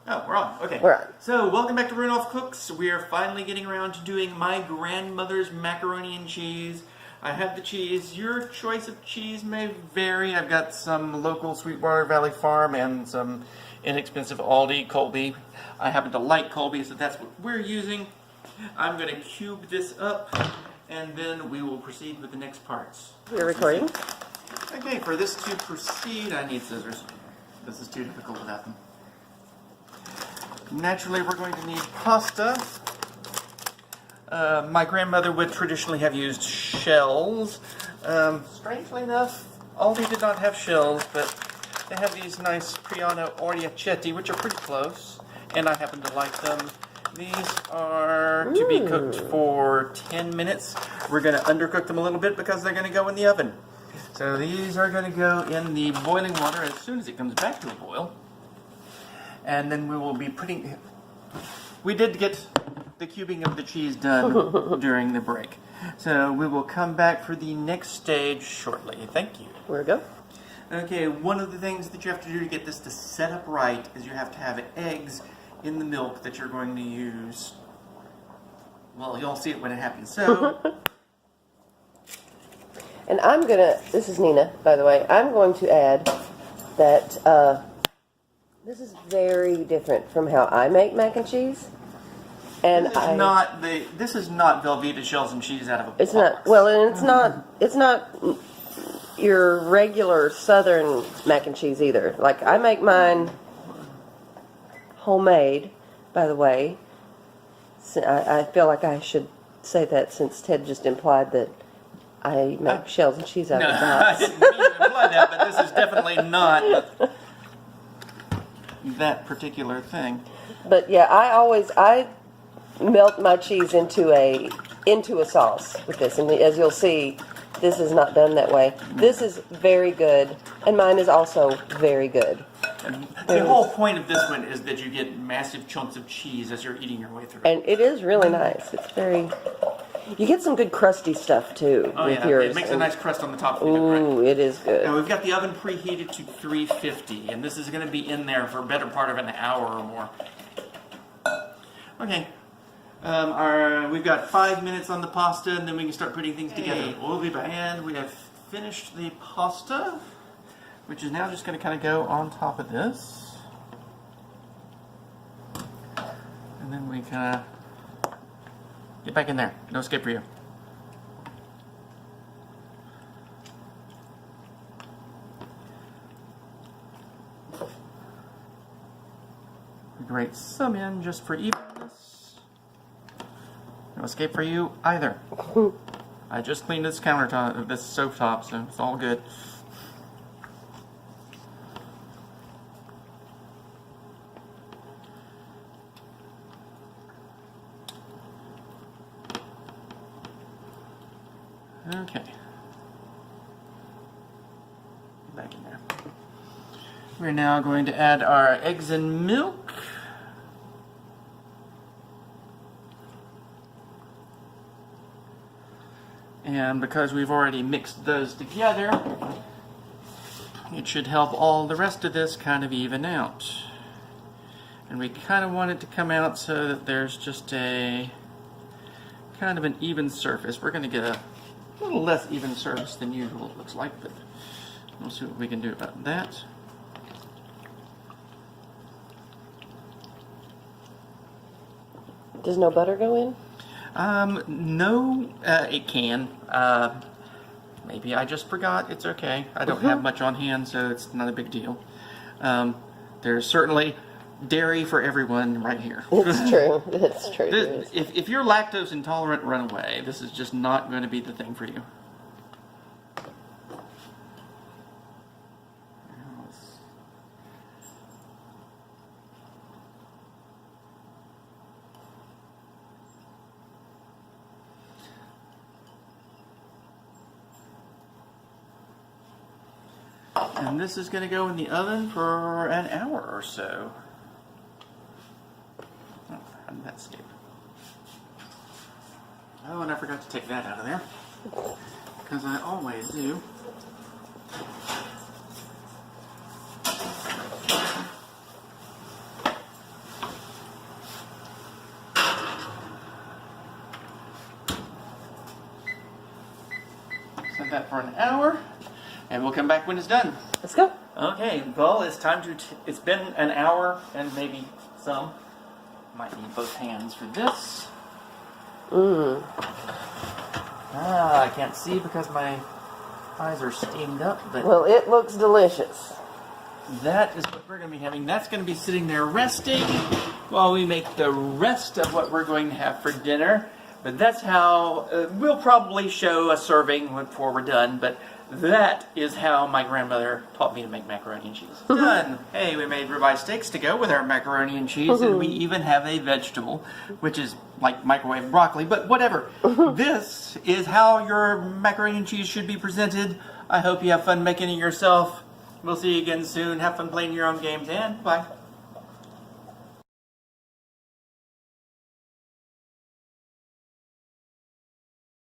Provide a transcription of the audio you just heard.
Oh, we're on. Okay. We're on. So, welcome back to Rudolph Cooks. We are finally getting around to doing my grandmother's macaroni and cheese. I have the cheese. Your choice of cheese may vary. I've got some local Sweetwater Valley Farm and some inexpensive Aldi Colby. I happen to like Colby, so that's what we're using. I'm going to cube this up, and then we will proceed with the next parts. We're recording. Okay, for this to proceed, I need scissors. This is too difficult without them. Naturally, we're going to need pasta. My grandmother would traditionally have used shells. Strangely enough, Aldi did not have shells, but they have these nice Priano Oriacetti, which are pretty close, and I happen to like them. These are to be cooked for 10 minutes. We're going to undercook them a little bit because they're going to go in the oven. So these are going to go in the boiling water as soon as it comes back to a boil. And then we will be putting... We did get the cubing of the cheese done during the break. So we will come back for the next stage shortly. Thank you. Where we go? Okay, one of the things that you have to do to get this to set up right is you have to have eggs in the milk that you're going to use. Well, you'll see it when it happens. So... And I'm going to, this is Nina, by the way, I'm going to add that this is very different from how I make mac and cheese. And this is not Velveeta shells and cheese out of a box. It's not, well, and it's not your regular southern mac and cheese either. Like, I make mine homemade, by the way. So I feel like I should say that since Ted just implied that I make shells and cheese out of the box. I didn't mean to imply that, but this is definitely not that particular thing. But yeah, I melt my cheese into a sauce with this, and as you'll see, this is not done that way. This is very good, and mine is also very good. And the whole point of this one is that you get massive chunks of cheese as you're eating your way through. And it is really nice. It's very... You get some good crusty stuff too with yours. It makes a nice crust on the top. Ooh, it is good. Now we've got the oven preheated to 350, and this is going to be in there for a better part of an hour or more. Okay, we've got 5 minutes on the pasta, and then we can start putting things together. We'll be back, and we have finished the pasta, which is now just going to kind of go on top of this, and then we kind of. Get back in there. No escape for you. Grate some in just for evenness. No escape for you either. I just cleaned this countertop, this stove top, so it's all good. Okay. Back in there. We're now going to add our eggs and milk. And because we've already mixed those together, it should help all the rest of this kind of even out. And we kind of want it to come out so that there's just a kind of an even surface. We're going to get a little less even surface than usual, it looks like, but we'll see what we can do about that. Does no butter go in? No, it can. Maybe I just forgot. It's okay. I don't have much on hand, so it's not a big deal. There's certainly dairy for everyone right here. It's true. It's true. If you're lactose intolerant, run away. This is just not going to be the thing for you. And this is going to go in the oven for an hour or so. Oh, how did that escape? Oh, and I forgot to take that out of there. Because I always do. for an hour, and we'll come back when it's done. Let's go. Okay, well, it's time to. It's been an hour and maybe some. Might need both hands for this. I can't see because my eyes are steamed up, but Well, it looks delicious. that is what we're going to be having. That's going to be sitting there resting while we make the rest of what we're going to have for dinner. But that's how we'll probably show a serving before we're done. But that is how my grandmother taught me to make macaroni and cheese. Done. Hey, we made ribeye steaks to go with our macaroni and cheese, and we even have a vegetable, which is like microwave broccoli. But whatever. This is how your macaroni and cheese should be presented. I hope you have fun making it yourself. We'll see you again soon. Have fun playing your own games, and bye.